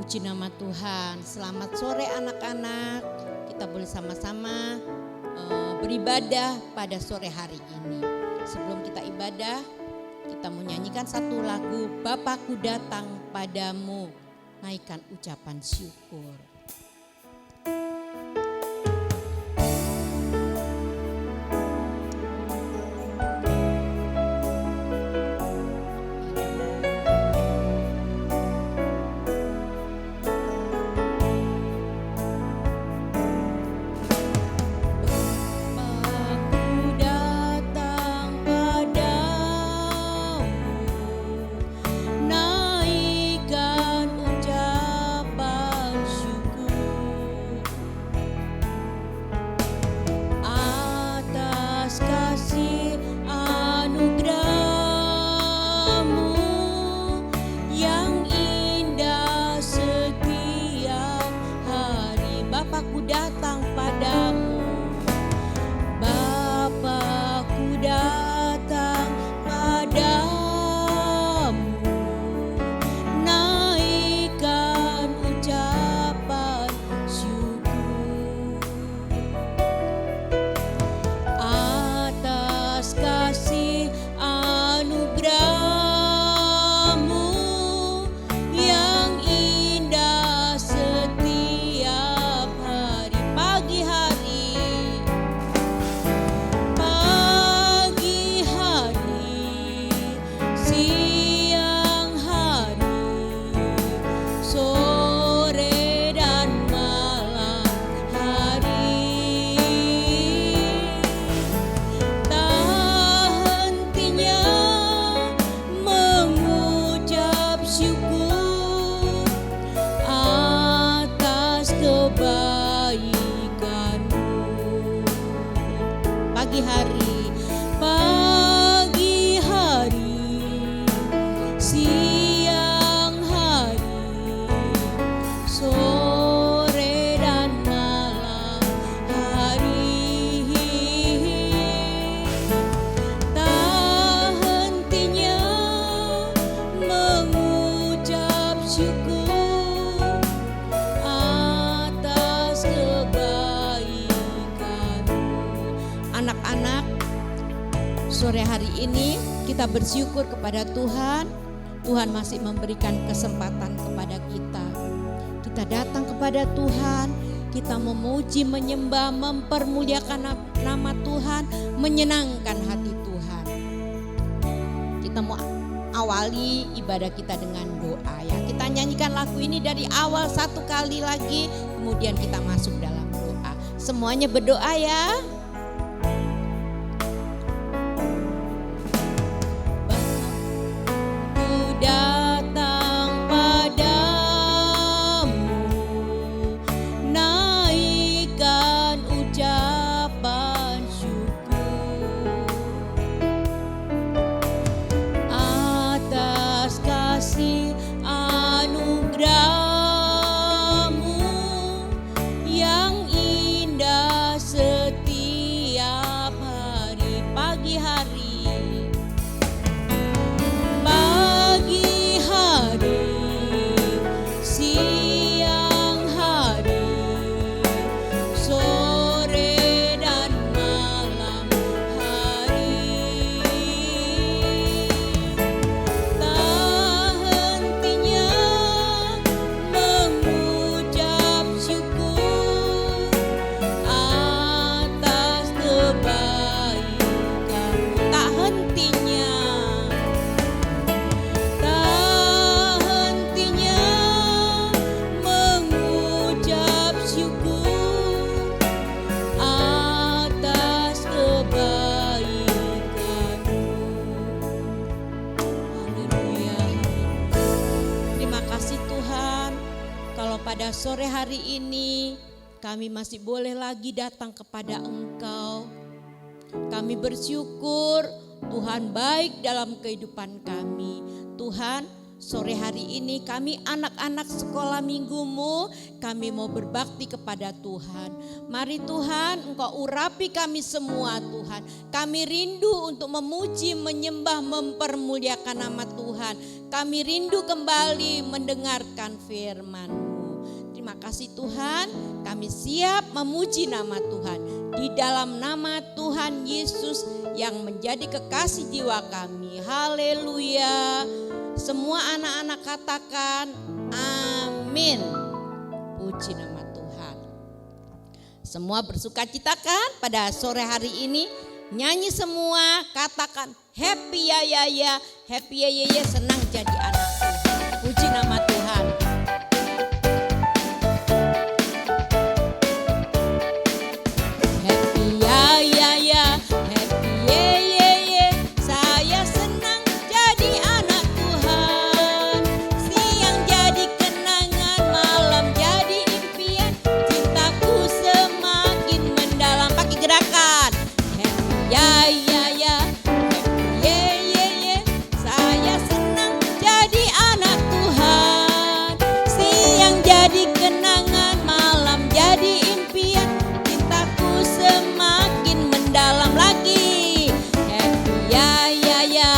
Puji nama Tuhan. Selamat sore anak-anak. Kita boleh sama-sama beribadah pada sore hari ini. Sebelum kita ibadah, kita mau nyanyikan satu lagu, Bapakku datang padamu. Naikkan ucapan syukur. Sore hari ini kita bersyukur kepada Tuhan. Tuhan masih memberikan kesempatan kepada kita. Kita datang kepada Tuhan, kita memuji, menyembah, mempermuliakan nama Tuhan, menyenangkan hati Tuhan. Kita mau awali ibadah kita dengan doa ya. Kita nyanyikan lagu ini dari awal satu kali lagi, kemudian kita masuk dalam doa. Semuanya berdoa ya. Sore hari ini kami masih boleh lagi datang kepada Engkau. Kami bersyukur Tuhan baik dalam kehidupan kami. Tuhan, sore hari ini kami anak-anak sekolah minggumu, kami mau berbakti kepada Tuhan. Mari Tuhan, Engkau urapi kami semua Tuhan. Kami rindu untuk memuji, menyembah, mempermuliakan nama Tuhan. Kami rindu kembali mendengarkan firman-Mu. Terima kasih Tuhan, kami siap memuji nama Tuhan. Di dalam nama Tuhan Yesus yang menjadi kekasih jiwa kami. Haleluya. Semua anak-anak katakan amin. Puji nama Tuhan. Semua bersukacitakan pada sore hari ini. Nyanyi semua, katakan happy ya ya ya. Happy ya ya ya, senang jadi anak Tuhan. Puji nama Tuhan. Happy ya ya ya. Happy ye ye ye. Saya senang jadi anak Tuhan. Siang jadi kenangan, malam jadi impian. Cintaku semakin mendalam. Pakai gerakan. Happy ya ya ya. Happy ye ye ye. Saya senang jadi anak Tuhan. Siang jadi kenangan, malam jadi impian. Cintaku semakin mendalam lagi. Happy ya ya ya.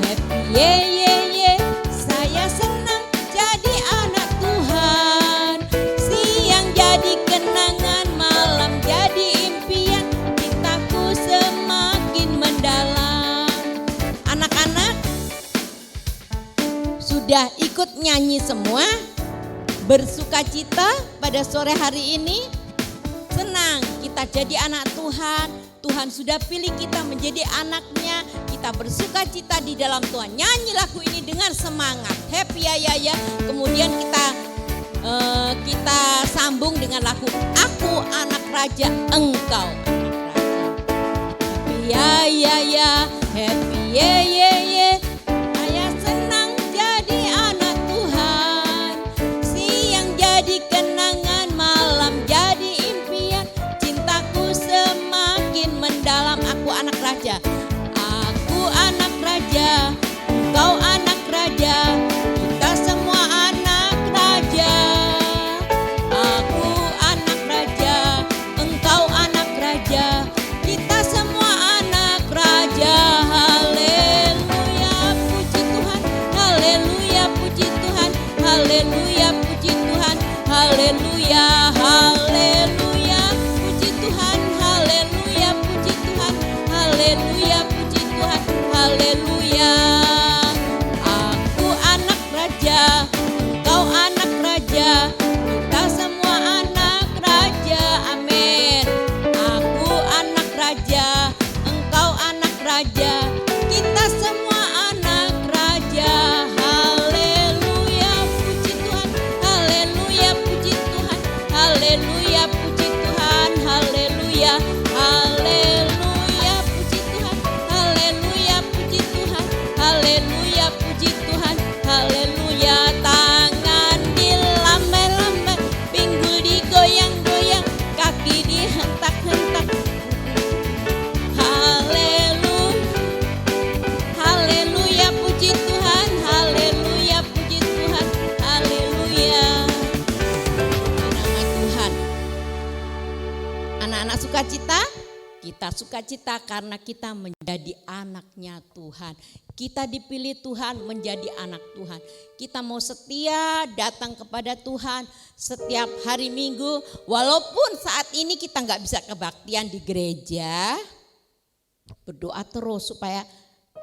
Happy ye ye ye. Saya senang jadi anak Tuhan. Siang jadi kenangan, malam jadi impian. Cintaku semakin mendalam. Anak-anak sudah ikut nyanyi semua? Bersukacita pada sore hari ini? Senang kita jadi anak Tuhan. Tuhan sudah pilih kita menjadi anaknya. Kita bersukacita di dalam Tuhan. Nyanyi lagu ini dengan semangat. Happy ya ya ya. Kemudian kita sambung dengan lagu Aku Anak Raja, Engkau Anak Raja. Happy ya ya ya. Happy ye ye ye. Saya senang jadi anak Tuhan. Siang jadi kenangan, malam jadi impian. Cintaku semakin mendalam. Aku anak raja. Aku anak raja. Engkau anak raja. Kita semua anak raja. Aku anak raja. Engkau anak raja. Kita semua anak raja. Haleluya, puji Tuhan. Haleluya, puji Tuhan. Haleluya, puji Tuhan. Haleluya, haleluya, puji Tuhan. Haleluya, puji Tuhan. Haleluya, puji Tuhan. Haleluya. Aku anak raja, engkau anak raja. Kita semua anak raja. Amin. Aku anak raja, engkau anak raja. Kita semua anak raja. Haleluya, puji Tuhan. Haleluya, puji Tuhan. Haleluya, puji Tuhan. Haleluya. Haleluya, puji Tuhan. Haleluya, puji Tuhan. Haleluya, puji Tuhan. Haleluya. Tangan dilambai-lambai, pinggul digoyang-goyang, kaki dihentak-hentak. Haleluya. Haleluya, puji Tuhan. Haleluya, puji Tuhan. Haleluya. Nama Tuhan. Anak-anak sukacita? Kita sukacita karena kita menjadi anaknya Tuhan. Kita dipilih Tuhan menjadi anak Tuhan. Kita mau setia datang kepada Tuhan setiap hari Minggu. Walaupun saat ini kita nggak bisa kebaktian di gereja. Berdoa terus supaya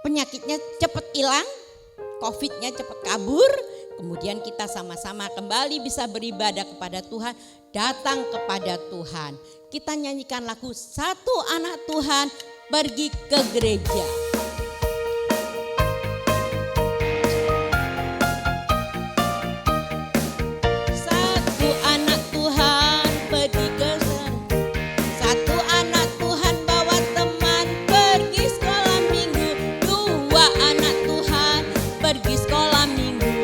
penyakitnya cepat hilang, COVID-nya cepat kabur. Kemudian kita sama-sama kembali bisa beribadah kepada Tuhan, datang kepada Tuhan. Kita nyanyikan lagu Satu Anak Tuhan Pergi ke Gereja. Satu anak Tuhan pergi ke sana. Satu anak Tuhan bawa teman pergi sekolah minggu. Dua anak Tuhan pergi sekolah minggu.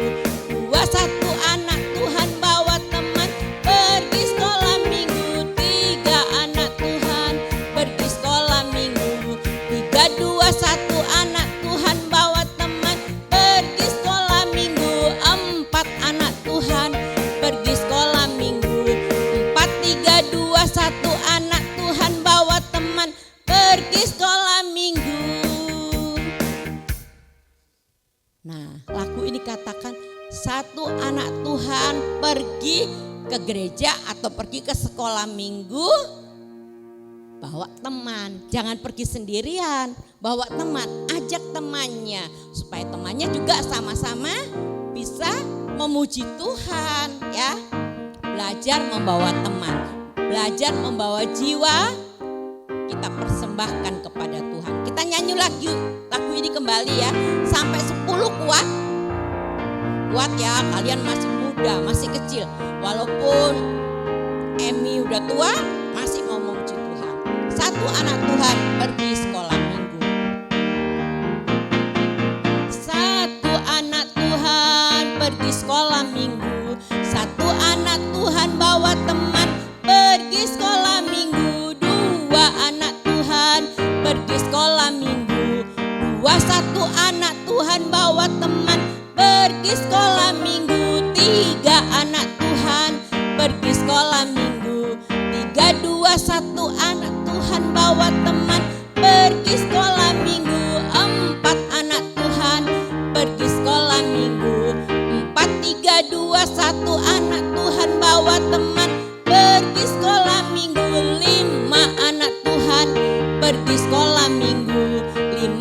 Satu anak Tuhan bawa teman pergi sekolah minggu. Tiga anak Tuhan pergi sekolah minggu. Tiga, dua, satu. Tuhan pergi sekolah minggu. 4, 3, 2, 1, anak Tuhan bawa teman pergi sekolah minggu. Nah, lagu ini katakan satu anak Tuhan pergi ke gereja atau pergi ke sekolah minggu, bawa teman. Jangan pergi sendirian, bawa teman, ajak temannya supaya temannya juga sama-sama bisa memuji Tuhan ya. Belajar membawa teman, belajar membawa jiwa, kita persembahkan kepada Tuhan. Kita nyanyi lagu ini kembali ya, sampai 10 kuat. Kuat ya, kalian masih muda, masih kecil. Walaupun Emi udah tua, masih mau memuji Tuhan. Satu anak Tuhan pergi sekolah minggu. Satu anak Tuhan pergi sekolah minggu. Satu anak Tuhan bawa teman pergi sekolah minggu. 2 anak Tuhan pergi sekolah minggu. 2, 1 anak Tuhan bawa teman pergi sekolah minggu. 3 anak Tuhan pergi sekolah minggu. 3, 2, 1 anak Tuhan bawa teman pergi sekolah minggu. 4 anak Tuhan pergi sekolah minggu. 4, 3, 2, 1 anak Tuhan bawa teman pergi sekolah minggu. 5 anak Tuhan pergi sekolah minggu. 5,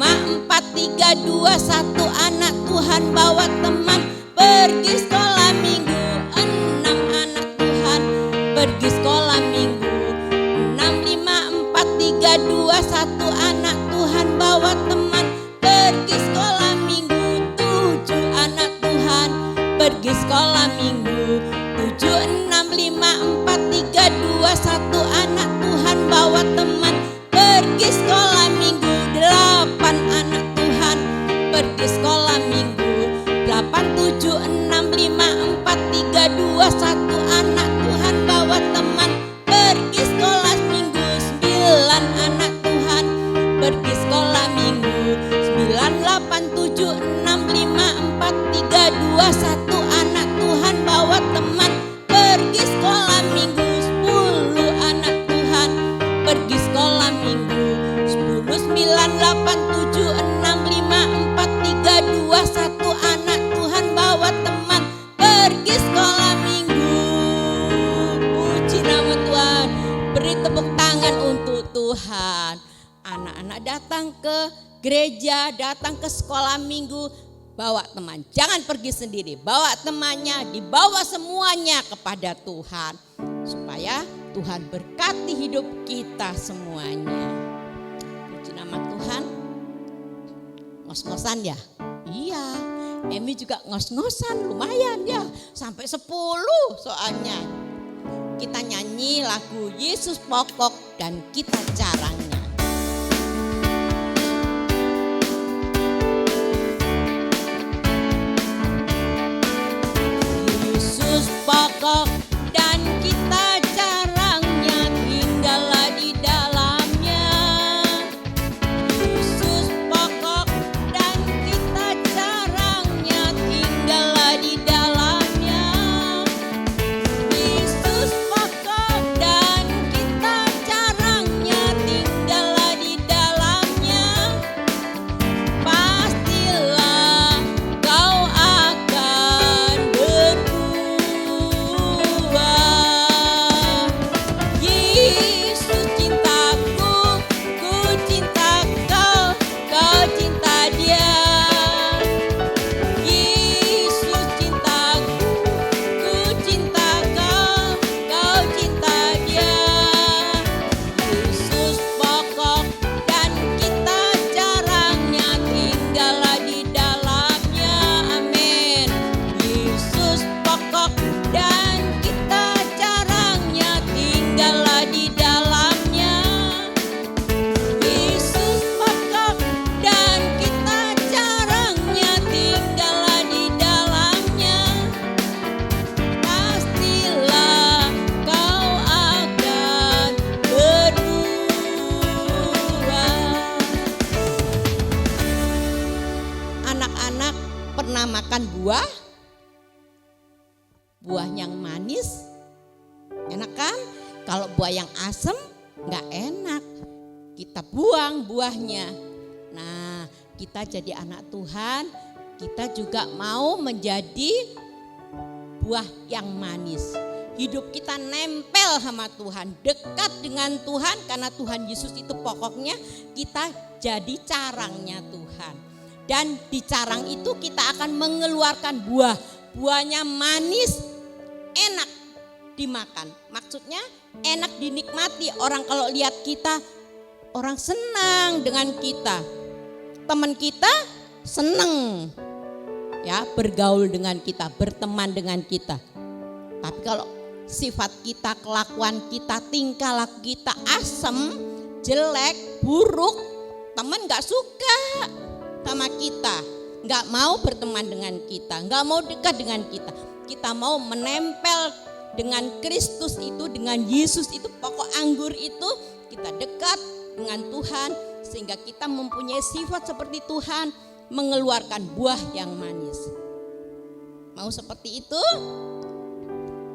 4, 3, 2, 1 anak Tuhan bawa teman pergi sekolah minggu. 6 anak Tuhan pergi sekolah minggu. 6, 5, 4, 3, 2, 1 anak Tuhan bawa teman pergi sekolah minggu. 7 anak Tuhan pergi sekolah minggu. 7, 6, 5, 4, 3, 2, 1 anak Tuhan bawa teman pergi sekolah minggu. 8 anak Tuhan pergi sekolah minggu. 8, 7, 6, 5, 4, 3, 2, 1 anak Tuhan bawa teman pergi sekolah minggu. 9 anak Tuhan pergi sekolah minggu. 9, 8, 7, 6, 5, 4, 3, 2, 1 anak Tuhan bawa teman pergi sekolah minggu. 10 anak Tuhan pergi sekolah minggu. 10, 9, 8, 7, 6, 5, 4, 3, 2, 1 anak Tuhan bawa teman pergi sekolah minggu. Puji nama Tuhan, beri tepuk tangan untuk Tuhan. Anak-anak datang ke gereja, datang ke sekolah minggu, bawa teman. Jangan pergi sendiri, bawa temannya, dibawa semuanya kepada Tuhan. Supaya Tuhan berkati hidup kita semuanya. Puji nama Tuhan. Ngos-ngosan ya? Iya, Emi juga ngos-ngosan lumayan ya. Sampai 10 soalnya. Kita nyanyi lagu Yesus pokok dan kita caranya. Yesus pokok dan kita caranya, tinggallah di dalamnya. Yesus pokok dan kita caranya, tinggallah di dalamnya. Yesus pokok dan kita caranya, tinggallah di dalamnya. Pastilah kau akan berbuah. Yesus cintaku, ku cinta kau, kau cinta dia. Yesus cintaku, ku cinta kau, kau cinta dia. Yesus pokok dan kita caranya, tinggallah di dalamnya. Amin. Yesus pokok dan kita caranya, tinggallah di dalamnya. Yesus pokok dan kita caranya, tinggallah di dalamnya. Pastilah kau akan berbuah. Anak-anak pernah makan buah? buah yang manis enak kan? Kalau buah yang asem gak enak, kita buang buahnya. Nah, kita jadi anak Tuhan, kita juga mau menjadi buah yang manis. Hidup kita nempel sama Tuhan, dekat dengan Tuhan, karena Tuhan Yesus itu pokoknya kita jadi carangnya Tuhan. Dan di carang itu kita akan mengeluarkan buah. Buahnya manis, enak dimakan. Maksudnya enak dinikmati. Orang kalau lihat kita, orang senang dengan kita. Teman kita senang ya bergaul dengan kita, berteman dengan kita. Tapi kalau sifat kita, kelakuan kita, tingkah laku kita asem, jelek, buruk, teman gak suka sama kita, gak mau berteman dengan kita, gak mau dekat dengan kita. Kita mau menempel dengan Kristus itu, dengan Yesus itu, pokok anggur itu, kita dekat dengan Tuhan sehingga kita mempunyai sifat seperti Tuhan, mengeluarkan buah yang manis. Mau seperti itu?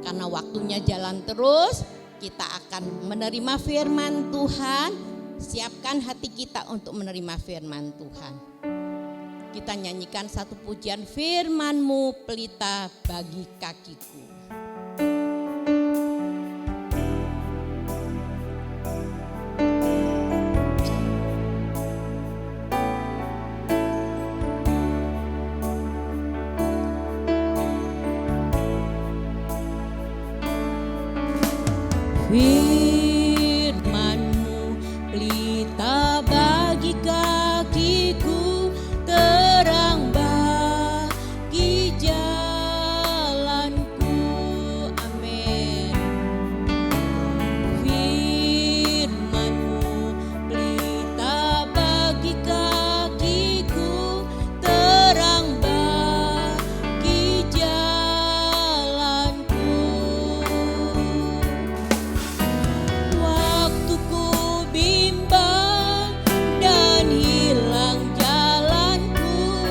Karena waktunya jalan terus, kita akan menerima firman Tuhan. Siapkan hati kita untuk menerima firman Tuhan. Kita nyanyikan satu pujian, firman-Mu pelita bagi kakiku. Firman-Mu pelita bagi kakiku, terang bagi jalanku. Amin. Firman-Mu pelita bagi kakiku, terang bagi jalanku. Waktuku bimbang dan hilang jalanku,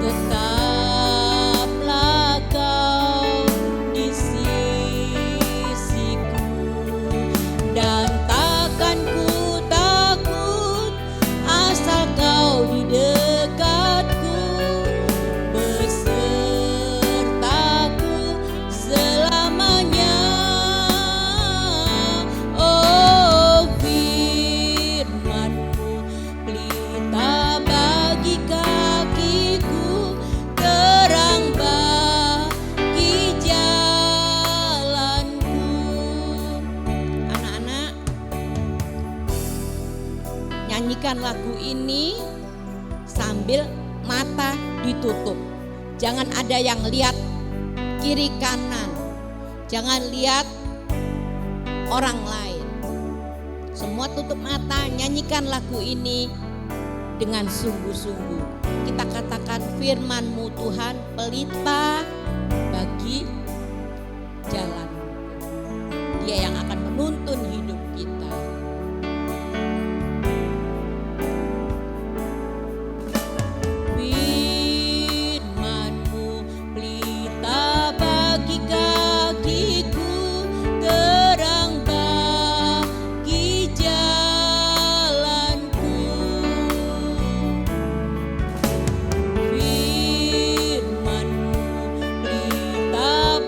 tetaplah Kau di sisiku. Dan takkan ku takut asal Kau di dekatku, besertaku selamanya. Oh, firman-Mu pelita bagi kakiku, terang bagi jalanku. Anak-anak, nyanyikan lagu ini sambil mata ditutup. Jangan ada yang lihat kiri kanan, jangan lihat orang lain. Semua tutup mata, nyanyikan lagu ini dengan sungguh-sungguh. Kita katakan, firman-Mu Tuhan pelita bagi jalan. Dia yang akan menuntun hidup kita. Firman-Mu pelita bagi kakiku, terang bagi jalanku. Firman-Mu pelita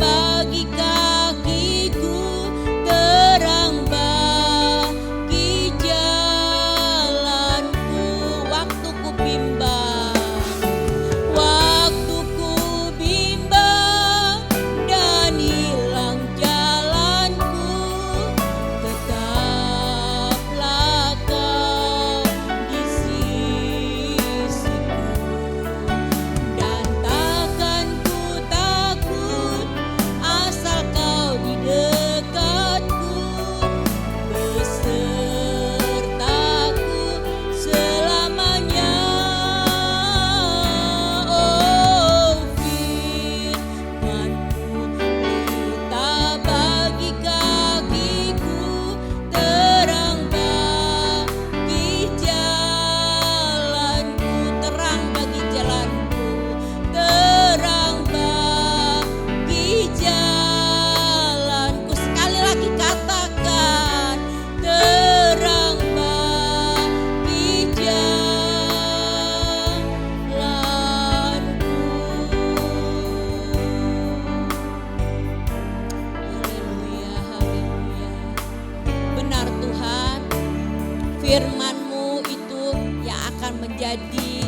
firman-Mu itu yang akan menjadi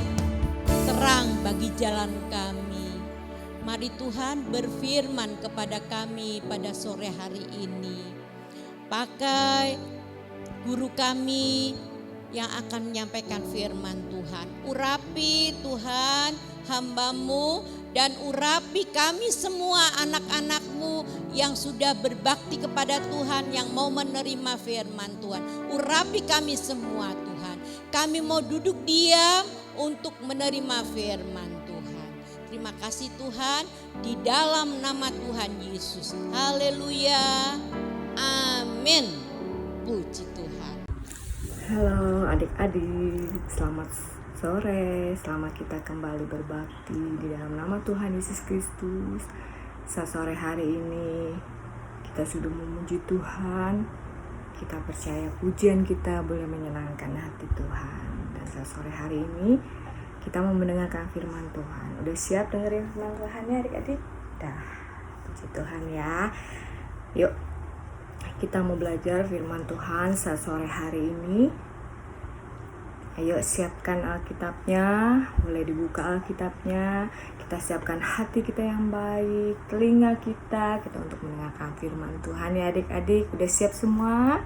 terang bagi jalan kami. Mari Tuhan berfirman kepada kami pada sore hari ini. Pakai guru kami yang akan menyampaikan firman Tuhan. Urapi Tuhan hamba-Mu dan urapi kami semua anak-anak-Mu yang sudah berbakti kepada Tuhan, yang mau menerima firman Tuhan. Urapi kami semua Tuhan. Kami mau duduk diam untuk menerima firman Tuhan. Terima kasih Tuhan, di dalam nama Tuhan Yesus. Haleluya. Amin. Puji Tuhan. Halo adik-adik, selamat sore. Selamat kita kembali berbakti di dalam nama Tuhan Yesus Kristus. Sore hari ini kita sudah memuji Tuhan. Kita percaya pujian kita boleh menyenangkan hati Tuhan. Dan sore hari ini kita mau mendengarkan firman Tuhan. Udah siap dengerin firman Tuhan ya adik-adik? Dah, puji Tuhan ya. Yuk, kita mau belajar firman Tuhan sore hari ini. Ayo siapkan Alkitabnya, mulai dibuka Alkitabnya. Kita siapkan hati kita yang baik, telinga kita untuk mendengarkan firman Tuhan ya adik-adik. Udah siap semua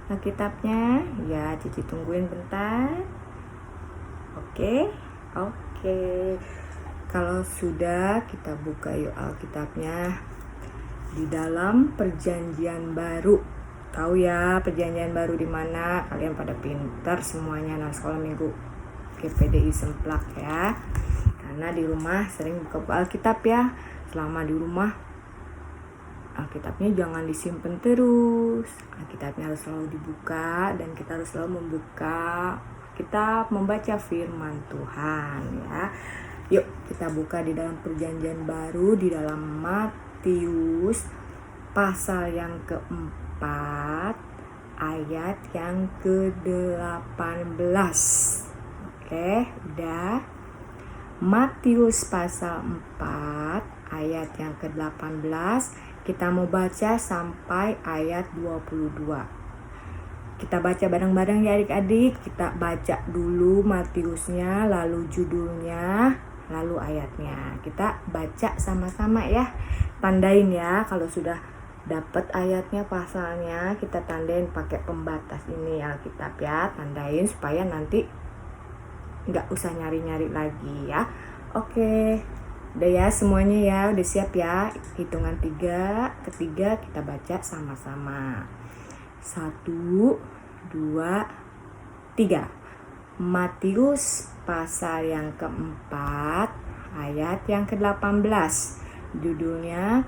Alkitabnya? Ya, Cici tungguin bentar. Oke. Kalau sudah, kita buka yuk Alkitabnya. Di dalam Perjanjian Baru. Tahu ya Perjanjian Baru di mana? Kalian pada pintar semuanya anak sekolah minggu GPDI Semplak ya. Karena di rumah sering buka Alkitab ya. Selama di rumah Alkitabnya jangan disimpan terus. Alkitabnya harus selalu dibuka dan kita harus selalu membuka kitab, membaca firman Tuhan ya. Yuk kita buka di dalam Perjanjian Baru di dalam Matius pasal yang keempat ayat yang ke-18. Oke, udah. Matius pasal 4 ayat yang ke-18. Kita mau baca sampai ayat 22. Kita baca bareng-bareng ya adik-adik. Kita baca dulu Matiusnya, lalu judulnya, lalu ayatnya. Kita baca sama-sama ya. Tandain ya kalau sudah dapat ayatnya, pasalnya, kita tandain pakai pembatas ini Alkitab ya. Tandain supaya nanti nggak usah nyari-nyari lagi ya. Oke, udah ya semuanya ya, udah siap ya. Hitungan 3, ketiga kita baca sama-sama. 1, 2, 3. Matius pasal yang keempat ayat yang ke-18. Judulnya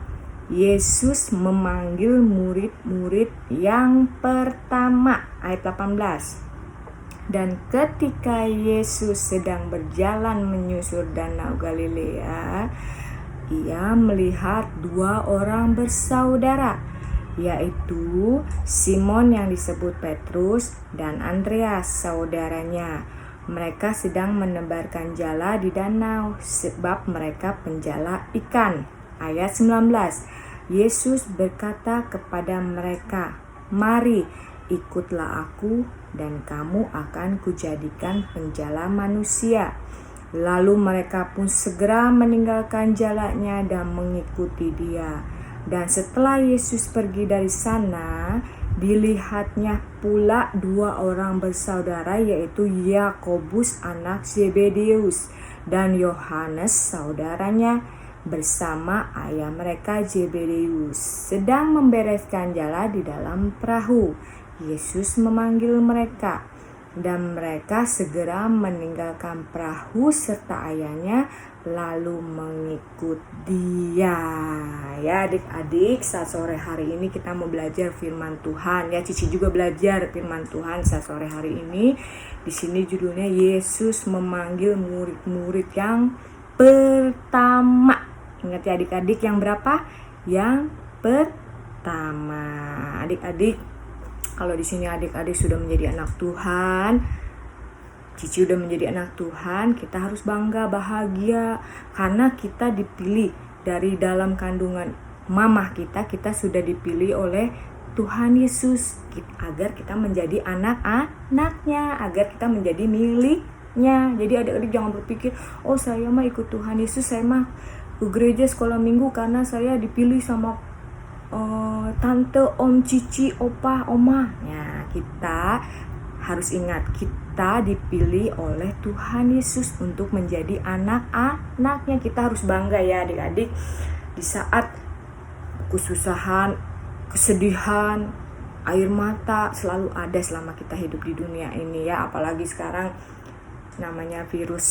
Yesus memanggil murid-murid yang pertama. Ayat 18. Dan ketika Yesus sedang berjalan menyusur danau Galilea, ia melihat 2 orang bersaudara, yaitu Simon yang disebut Petrus dan Andreas saudaranya. Mereka sedang menebarkan jala di danau sebab mereka penjala ikan. Ayat 19. Yesus berkata kepada mereka, "Mari, ikutlah aku dan kamu akan kujadikan penjala manusia." Lalu mereka pun segera meninggalkan jalanya dan mengikuti dia. Dan setelah Yesus pergi dari sana, dilihatnya pula 2 orang bersaudara, yaitu Yakobus anak Zebedeus dan Yohanes saudaranya, bersama ayah mereka Zebedeus sedang membereskan jala di dalam perahu. Yesus memanggil mereka dan mereka segera meninggalkan perahu serta ayahnya lalu mengikut dia. Ya adik-adik, saat sore hari ini kita mau belajar firman Tuhan ya. Cici juga belajar firman Tuhan saat sore hari ini. Di sini judulnya Yesus memanggil murid-murid yang pertama. Ingat ya adik-adik, yang berapa? Yang pertama. Adik-adik, kalau di sini adik-adik sudah menjadi anak Tuhan, Cici udah menjadi anak Tuhan, kita harus bangga, bahagia karena kita dipilih dari dalam kandungan mamah kita sudah dipilih oleh Tuhan Yesus, agar kita menjadi anak-anaknya, agar kita menjadi miliknya. Jadi adik-adik jangan berpikir, oh saya mah ikut Tuhan Yesus, saya mah ke gereja sekolah minggu karena saya dipilih sama tante, om, cici, opa, oma. Ya, kita harus ingat, kita dipilih oleh Tuhan Yesus untuk menjadi anak-anaknya. Kita harus bangga ya adik-adik. Di saat kesusahan, kesedihan, air mata selalu ada selama kita hidup di dunia ini ya. Apalagi sekarang namanya virus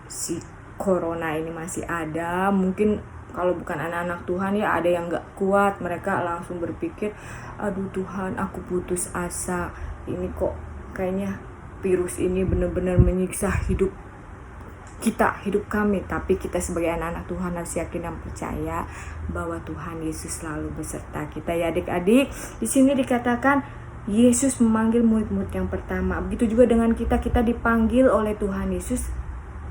si corona ini masih ada. Mungkin kalau bukan anak-anak Tuhan ya ada yang gak kuat, mereka langsung berpikir, aduh Tuhan aku putus asa, ini kok kayaknya virus ini benar-benar menyiksa hidup kita, hidup kami. Tapi kita sebagai anak-anak Tuhan harus yakin dan percaya bahwa Tuhan Yesus selalu beserta kita ya adik-adik. Di sini dikatakan Yesus memanggil murid-murid yang pertama. Begitu juga dengan kita dipanggil oleh Tuhan Yesus,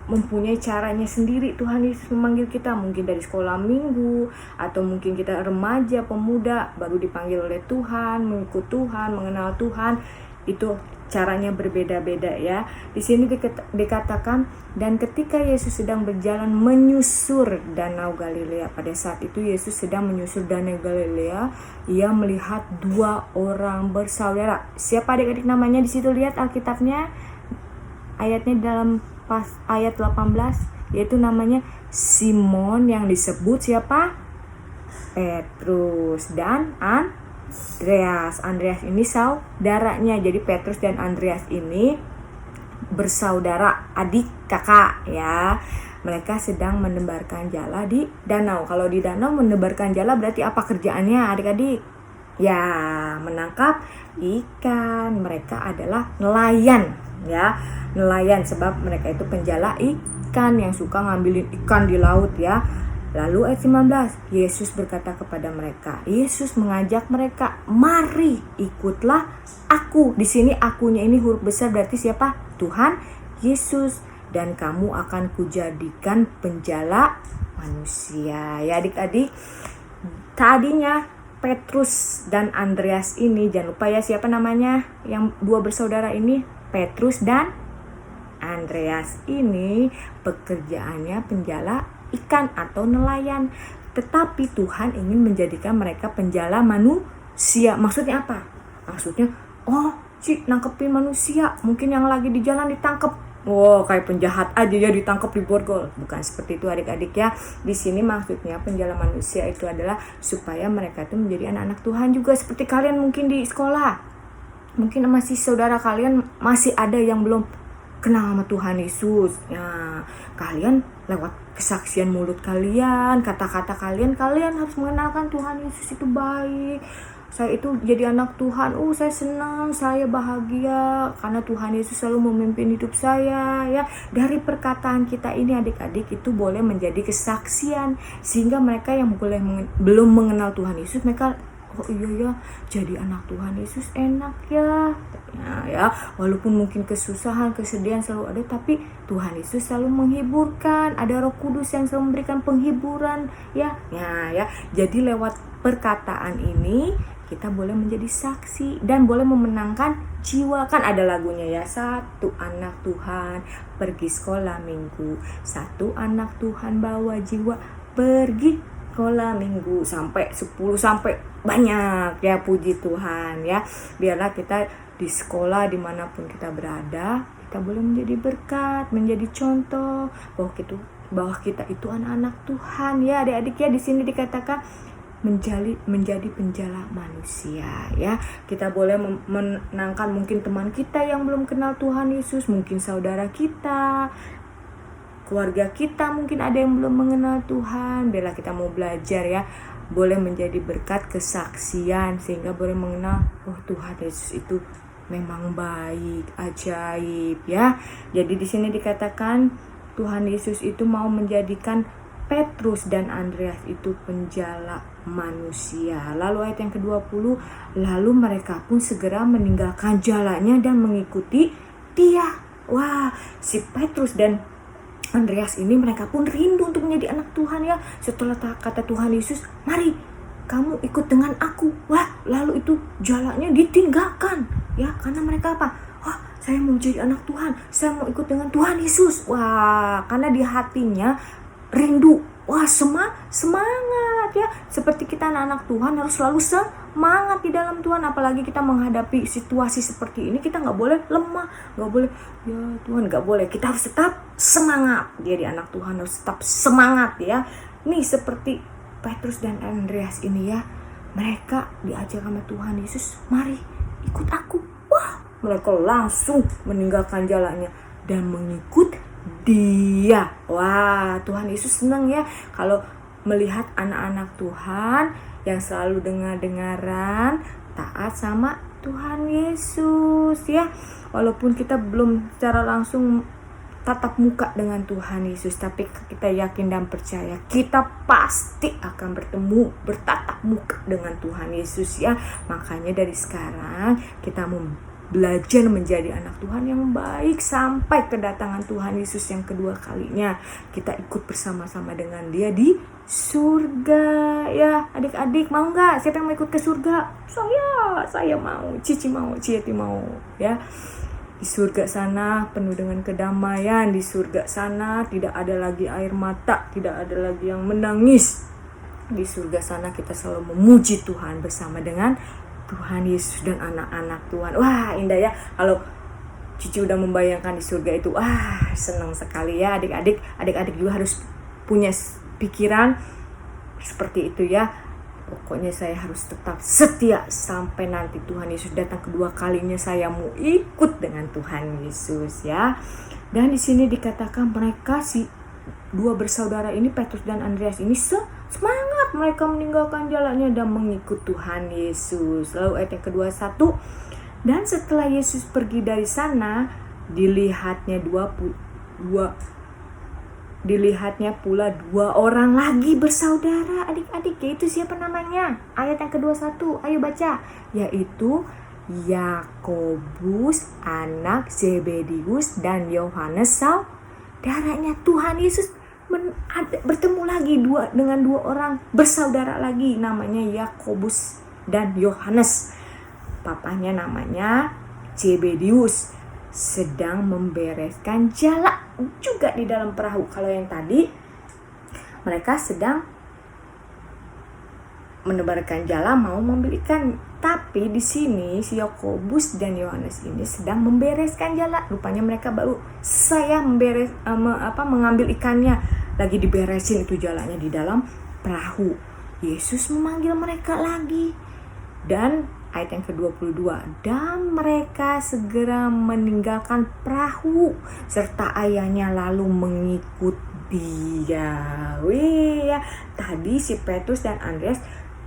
mempunyai caranya sendiri. Tuhan Yesus memanggil kita mungkin dari sekolah minggu, atau mungkin kita remaja, pemuda, baru dipanggil oleh Tuhan, mengikut Tuhan, mengenal Tuhan. Itu caranya berbeda-beda ya. Di sini dikatakan, dan ketika Yesus sedang berjalan menyusur danau Galilea. Pada saat itu Yesus sedang menyusur danau Galilea, ia melihat 2 orang bersaudara. Siapa adik-adik namanya di situ? Lihat Alkitabnya, ayatnya dalam ayat 18, yaitu namanya Simon yang disebut siapa? Petrus dan Andreas. Andreas ini saudaranya. Jadi Petrus dan Andreas ini bersaudara, adik kakak ya. Mereka sedang menebarkan jala di danau. Kalau di danau menebarkan jala berarti apa kerjaannya adik-adik? Ya, menangkap ikan. Mereka adalah nelayan ya. Nelayan sebab mereka itu penjala ikan yang suka ngambilin ikan di laut ya. Lalu ayat 19, Yesus berkata kepada mereka, Yesus mengajak mereka, mari ikutlah aku. Di sini akunya ini huruf besar berarti siapa? Tuhan Yesus. Dan kamu akan kujadikan penjala manusia. Ya adik-adik, tadinya Petrus dan Andreas ini, jangan lupa ya siapa namanya, yang 2 bersaudara ini, Petrus dan Andreas ini pekerjaannya penjala ikan atau nelayan. Tetapi Tuhan ingin menjadikan mereka penjala manusia. Maksudnya apa? Maksudnya, nangkepin manusia. Mungkin yang lagi di jalan ditangkep. Kayak penjahat aja ya ditangkep di borgol. Bukan seperti itu adik-adik ya. Di sini maksudnya penjala manusia itu adalah supaya mereka itu menjadi anak-anak Tuhan juga. Seperti kalian mungkin di sekolah. Mungkin masih saudara kalian masih ada yang belum kenal sama Tuhan Yesus. Nah, kalian lewat kesaksian mulut kalian, kata-kata kalian harus mengenalkan Tuhan Yesus itu baik. Saya itu jadi anak Tuhan. Saya senang, saya bahagia karena Tuhan Yesus selalu memimpin hidup saya ya. Dari perkataan kita ini adik-adik itu boleh menjadi kesaksian sehingga mereka yang belum mengenal Tuhan Yesus, mereka iya ya, jadi anak Tuhan Yesus enak ya. Ya, walaupun mungkin kesusahan, kesedihan selalu ada, tapi Tuhan Yesus selalu menghiburkan. Ada Roh Kudus yang selalu memberikan penghiburan ya. Ya. Jadi lewat perkataan ini kita boleh menjadi saksi dan boleh memenangkan jiwa. Kan ada lagunya ya, 1 anak Tuhan pergi sekolah minggu, 1 anak Tuhan bawa jiwa pergi sekolah minggu, sampai 10 sampai banyak ya. Puji Tuhan ya. Biarlah kita di sekolah dimanapun kita berada, kita boleh menjadi berkat, menjadi contoh bahwa kita itu anak-anak Tuhan ya adik-adik ya. Di sini dikatakan menjadi penjala manusia ya. Kita boleh menangkan mungkin teman kita yang belum kenal Tuhan Yesus, mungkin saudara kita, keluarga kita mungkin ada yang belum mengenal Tuhan. Biarlah kita mau belajar ya, boleh menjadi berkat, kesaksian, sehingga boleh mengenal Tuhan Yesus itu memang baik, ajaib ya. Jadi di sini dikatakan Tuhan Yesus itu mau menjadikan Petrus dan Andreas itu penjala manusia. Lalu ayat yang ke-20, lalu mereka pun segera meninggalkan jalannya dan mengikuti dia. Si Petrus dan Andreas ini mereka pun rindu untuk menjadi anak Tuhan ya. Setelah kata Tuhan Yesus, mari kamu ikut dengan aku. Wah, lalu itu jalannya ditinggalkan. Ya, karena mereka apa? Wah, saya mau jadi anak Tuhan. Saya mau ikut dengan Tuhan Yesus. Wah, karena di hatinya rindu. Wah, semangat ya. Seperti kita anak-anak Tuhan harus selalu semangat di dalam Tuhan. Apalagi kita menghadapi situasi seperti ini, kita gak boleh lemah. Gak boleh, ya Tuhan gak boleh. Kita harus tetap semangat. Jadi anak Tuhan harus tetap semangat ya. Nih seperti Petrus dan Andreas ini ya. Mereka diajak sama Tuhan Yesus. Mari ikut aku. Wah, mereka langsung meninggalkan jalannya dan mengikut Dia. Wah, Tuhan Yesus senang ya kalau melihat anak-anak Tuhan yang selalu dengar-dengaran taat sama Tuhan Yesus ya. Walaupun kita belum secara langsung tatap muka dengan Tuhan Yesus, tapi kita yakin dan percaya kita pasti akan bertatap muka dengan Tuhan Yesus ya. Makanya dari sekarang kita belajar menjadi anak Tuhan yang baik sampai kedatangan Tuhan Yesus yang kedua kalinya. Kita ikut bersama-sama dengan Dia di surga ya. Adik-adik mau nggak? Siapa yang mau ikut ke surga? Saya mau. Cici mau, Cieti mau ya. Di surga sana penuh dengan kedamaian. Di surga sana tidak ada lagi air mata, tidak ada lagi yang menangis. Di surga sana kita selalu memuji Tuhan bersama dengan Tuhan Yesus dan anak-anak Tuhan. Wah, indah ya. Kalau Cici udah membayangkan di surga itu, wah senang sekali ya adik-adik. Adik-adik juga harus punya pikiran seperti itu ya. Pokoknya saya harus tetap setia sampai nanti Tuhan Yesus datang kedua kalinya. Saya mau ikut dengan Tuhan Yesus ya. Dan di sini dikatakan mereka si dua bersaudara ini, Petrus dan Andreas ini semangat. Mereka meninggalkan jalannya dan mengikut Tuhan Yesus. Lalu ayat yang kedua 1. Dan setelah Yesus pergi dari sana, dilihatnya pula dua orang lagi bersaudara. Adik-adik, yaitu siapa namanya? Ayat yang kedua 1, ayo baca. Yaitu Yakobus anak Zebedius dan Yohanes saudaranya. Tuhan Yesus bertemu lagi dengan dua orang bersaudara lagi, namanya Yakobus dan Yohanes. Papanya namanya Zebedius, sedang membereskan jala juga di dalam perahu. Kalau yang tadi mereka sedang menebarkan jala mau memambil ikan, tapi di sini si Yakobus dan Yohanes ini sedang membereskan jala. Rupanya mereka baru mengambil ikannya, lagi diberesin itu jalanya di dalam perahu. Yesus memanggil mereka lagi. Dan ayat yang ke-22, dan mereka segera meninggalkan perahu serta ayahnya lalu mengikut Dia. Wih ya, tadi si Petrus dan Andreas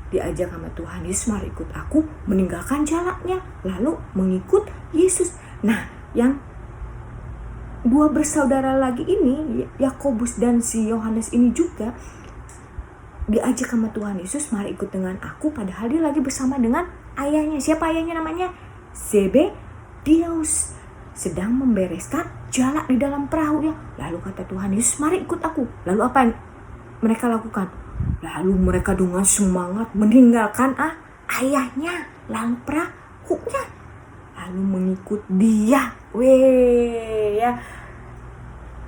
diajak sama Tuhan Yesus, mari ikut aku, meninggalkan jalannya lalu mengikut Yesus. Nah, yang dua bersaudara lagi ini, Yakobus dan si Yohanes ini juga diajak sama Tuhan Yesus, mari ikut dengan aku, padahal dia lagi bersama dengan ayahnya. Siapa ayahnya? Namanya Zebedius, sedang membereskan jala di dalam perahu ya. Lalu kata Tuhan Yesus, mari ikut aku. Lalu apa yang mereka lakukan? Lalu mereka dengan semangat meninggalkan ayahnya, lalu perahunya, lalu mengikut Dia. Weh ya.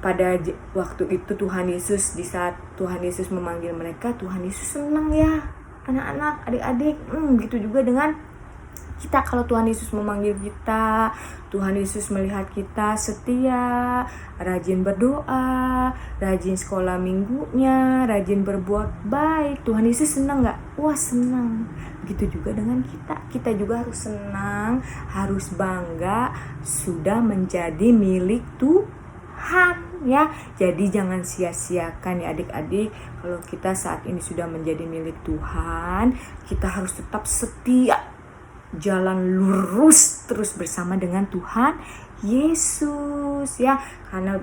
Pada waktu itu Tuhan Yesus, di saat Tuhan Yesus memanggil mereka, Tuhan Yesus senang ya. Anak-anak, adik-adik, gitu juga dengan kita. Kalau Tuhan Yesus memanggil kita, Tuhan Yesus melihat kita setia, rajin berdoa, rajin sekolah minggunya, rajin berbuat baik, Tuhan Yesus senang gak? Wah senang. Begitu juga dengan kita. Kita juga harus senang, harus bangga sudah menjadi milik Tuhan ya. Jadi jangan sia-siakan ya adik-adik. Kalau kita saat ini sudah menjadi milik Tuhan, kita harus tetap setia, jalan lurus terus bersama dengan Tuhan Yesus ya. Karena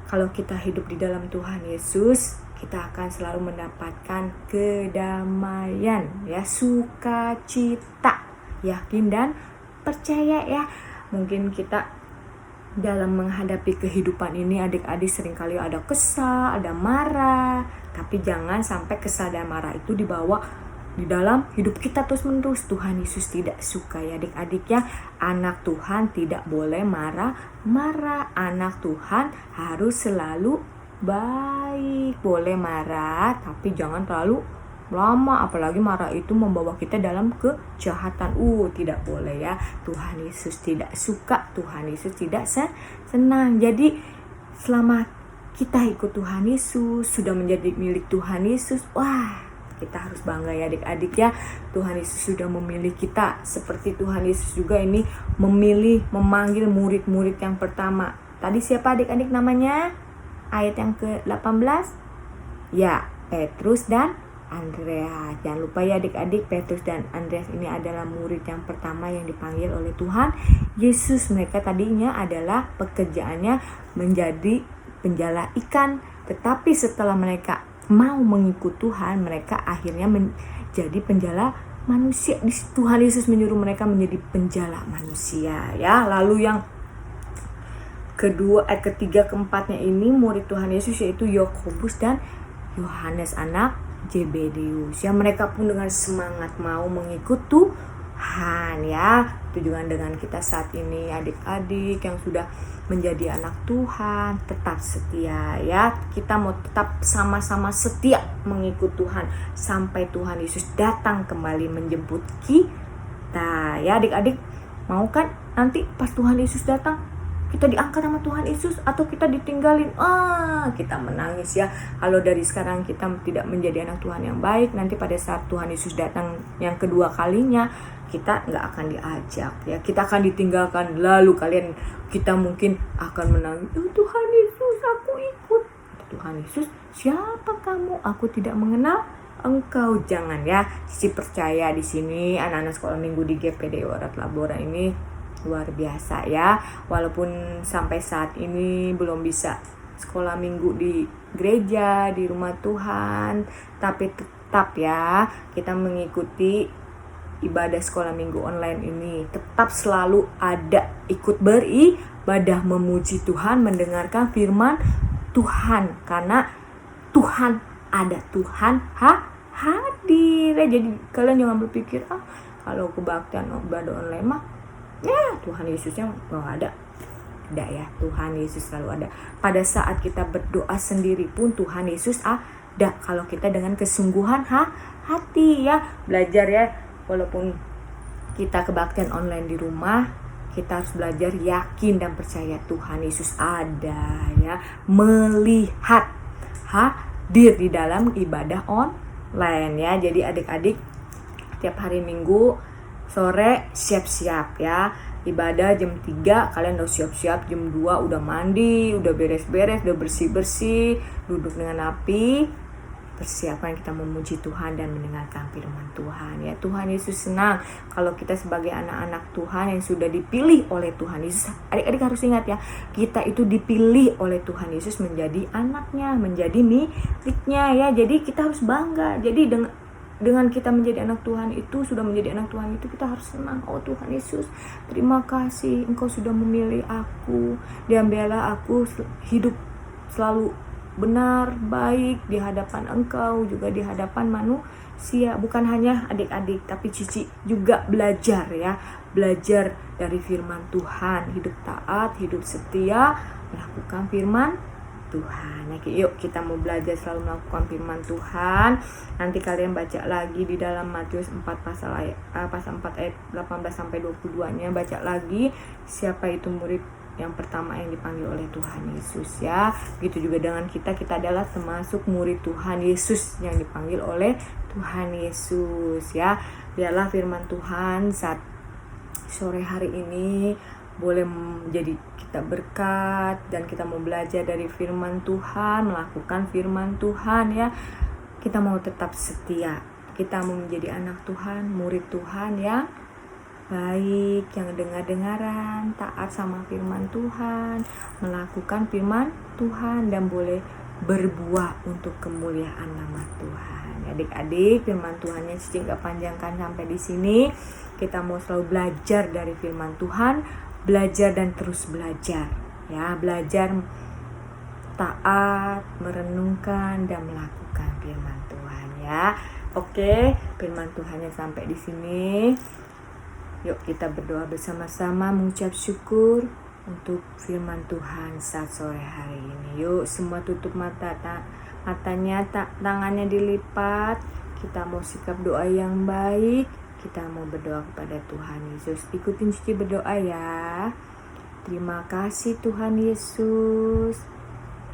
kalau kita hidup di dalam Tuhan Yesus, kita akan selalu mendapatkan kedamaian ya, sukacita, yakin dan percaya ya. Mungkin kita dalam menghadapi kehidupan ini adik-adik seringkali ada kesal, ada marah, tapi jangan sampai kesal dan marah itu dibawa di dalam hidup kita terus menerus. Tuhan Yesus tidak suka ya adik-adik ya. Anak Tuhan tidak boleh marah-marah. Anak Tuhan harus selalu baik. Boleh marah tapi jangan terlalu lama, apalagi marah itu membawa kita dalam kejahatan. Tidak boleh ya. Tuhan Yesus tidak suka, Tuhan Yesus tidak senang. Jadi selama kita ikut Tuhan Yesus, sudah menjadi milik Tuhan Yesus, kita harus bangga ya adik-adik ya. Tuhan Yesus sudah memilih kita. Seperti Tuhan Yesus juga ini memanggil murid-murid yang pertama. Tadi siapa adik-adik namanya? Ayat yang ke-18. Ya, Petrus dan Andreas. Jangan lupa ya adik-adik, Petrus dan Andreas ini adalah murid yang pertama yang dipanggil oleh Tuhan Yesus. Mereka tadinya adalah pekerjaannya menjadi penjala ikan. Tetapi setelah mereka mau mengikut Tuhan, mereka akhirnya menjadi penjala manusia. Tuhan Yesus menyuruh mereka menjadi penjala manusia ya. Lalu yang ketiga, keempatnya ini murid Tuhan Yesus, yaitu Yakobus dan Yohanes anak Zebedeus ya. Mereka pun dengan semangat mau mengikut Tuhan ya. Itu juga dengan kita saat ini adik-adik yang sudah menjadi anak Tuhan, tetap setia ya. Kita mau tetap sama-sama setia mengikut Tuhan sampai Tuhan Yesus datang kembali menjemput kita ya adik-adik. Mau kan nanti pas Tuhan Yesus datang kita diangkat sama Tuhan Yesus atau kita ditinggalin? Kita menangis ya. Kalau dari sekarang kita tidak menjadi anak Tuhan yang baik, nanti pada saat Tuhan Yesus datang yang kedua kalinya, kita nggak akan diajak ya. Kita akan ditinggalkan. Lalu kita mungkin akan menangis, Tuhan Yesus aku ikut. Tuhan Yesus, siapa kamu? Aku tidak mengenal engkau. Jangan ya. Cici percaya di sini anak-anak sekolah minggu di GPD Warat Labora ini luar biasa ya. Walaupun sampai saat ini belum bisa sekolah minggu di gereja, di rumah Tuhan, tapi tetap ya kita mengikuti ibadah sekolah minggu online ini. Tetap selalu ada ikut beribadah, memuji Tuhan, mendengarkan firman Tuhan. Karena Tuhan ada, Tuhan hadir ya. Jadi kalian jangan berpikir kalau kebaktian ibadah online mah ya Tuhan Yesusnya nggak ada. Tidak ya, Tuhan Yesus selalu ada. Pada saat kita berdoa sendiri pun Tuhan Yesus ada. Kalau kita dengan kesungguhan hati ya. Belajar ya, walaupun kita kebaktian online di rumah, kita harus belajar yakin dan percaya Tuhan Yesus ada ya. Melihat hadir di dalam ibadah online ya. Jadi adik-adik tiap hari Minggu sore siap-siap ya. Ibadah jam 3, kalian udah siap-siap, jam 2 udah mandi, udah beres-beres, udah bersih-bersih, duduk dengan api, persiapan kita memuji Tuhan dan mendengarkan firman Tuhan ya. Tuhan Yesus senang kalau kita sebagai anak-anak Tuhan yang sudah dipilih oleh Tuhan Yesus. Adik-adik harus ingat ya, kita itu dipilih oleh Tuhan Yesus menjadi anaknya, menjadi miliknya ya. Jadi kita harus bangga. Jadi dengan kita menjadi anak Tuhan itu, sudah menjadi anak Tuhan itu, kita harus senang. Tuhan Yesus, terima kasih Engkau sudah memilih aku, dan biarlah aku hidup selalu benar, baik di hadapan Engkau, juga di hadapan manusia. Bukan hanya adik-adik, tapi Cici juga belajar ya. Belajar dari firman Tuhan, hidup taat, hidup setia, melakukan firman Tuhan. Yuk kita mau belajar selalu melakukan firman Tuhan. Nanti kalian baca lagi di dalam Matius 4 pasal 4 ayat 18 sampai 22-nya, baca lagi siapa itu murid yang pertama yang dipanggil oleh Tuhan Yesus ya. Begitu juga dengan kita adalah termasuk murid Tuhan Yesus yang dipanggil oleh Tuhan Yesus ya. Biarlah firman Tuhan saat sore hari ini boleh menjadi kita berkat, dan kita mau belajar dari firman Tuhan, melakukan firman Tuhan ya. Kita mau tetap setia, kita mau menjadi anak Tuhan, murid Tuhan ya, baik, yang dengar-dengaran, taat sama firman Tuhan, melakukan firman Tuhan, dan boleh berbuah untuk kemuliaan nama Tuhan. Adik-adik, firman Tuhannya Cici gak panjangkan sampai di sini. Kita mau selalu belajar dari firman Tuhan, belajar dan terus belajar ya, belajar taat, merenungkan dan melakukan firman Tuhan ya. Oke, firman Tuhannya sampai di sini. Yuk kita berdoa bersama-sama mengucap syukur untuk firman Tuhan saat sore hari ini. Yuk semua tutup matanya, tangannya dilipat. Kita mau sikap doa yang baik. Kita mau berdoa kepada Tuhan Yesus. Ikutin Cici berdoa ya. Terima kasih Tuhan Yesus.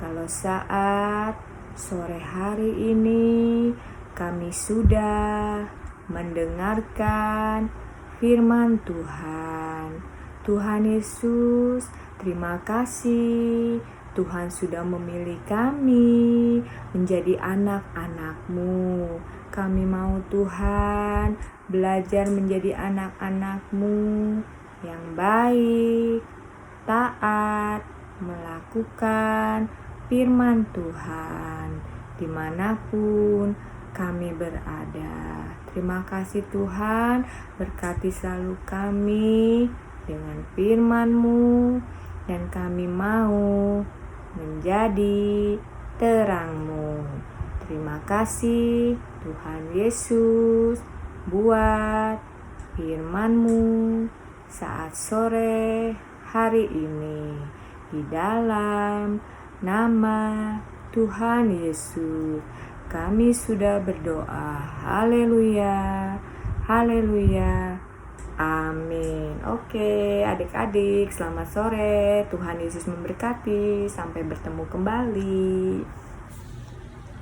Kalau saat sore hari ini kami sudah mendengarkan firman Tuhan. Tuhan Yesus, terima kasih. Tuhan sudah memilih kami menjadi anak-anak-Mu. Kami mau Tuhan belajar menjadi anak-anak-Mu yang baik, taat, melakukan firman Tuhan dimanapun kami berada. Terima kasih Tuhan, berkati selalu kami dengan firman-Mu, dan kami mau menjadi terang-Mu. Terima kasih Tuhan Yesus buat firman-Mu saat sore hari ini. Di dalam nama Tuhan Yesus kami sudah berdoa. Haleluya, haleluya, amin. Oke, adik-adik, selamat sore. Tuhan Yesus memberkati. Sampai bertemu kembali.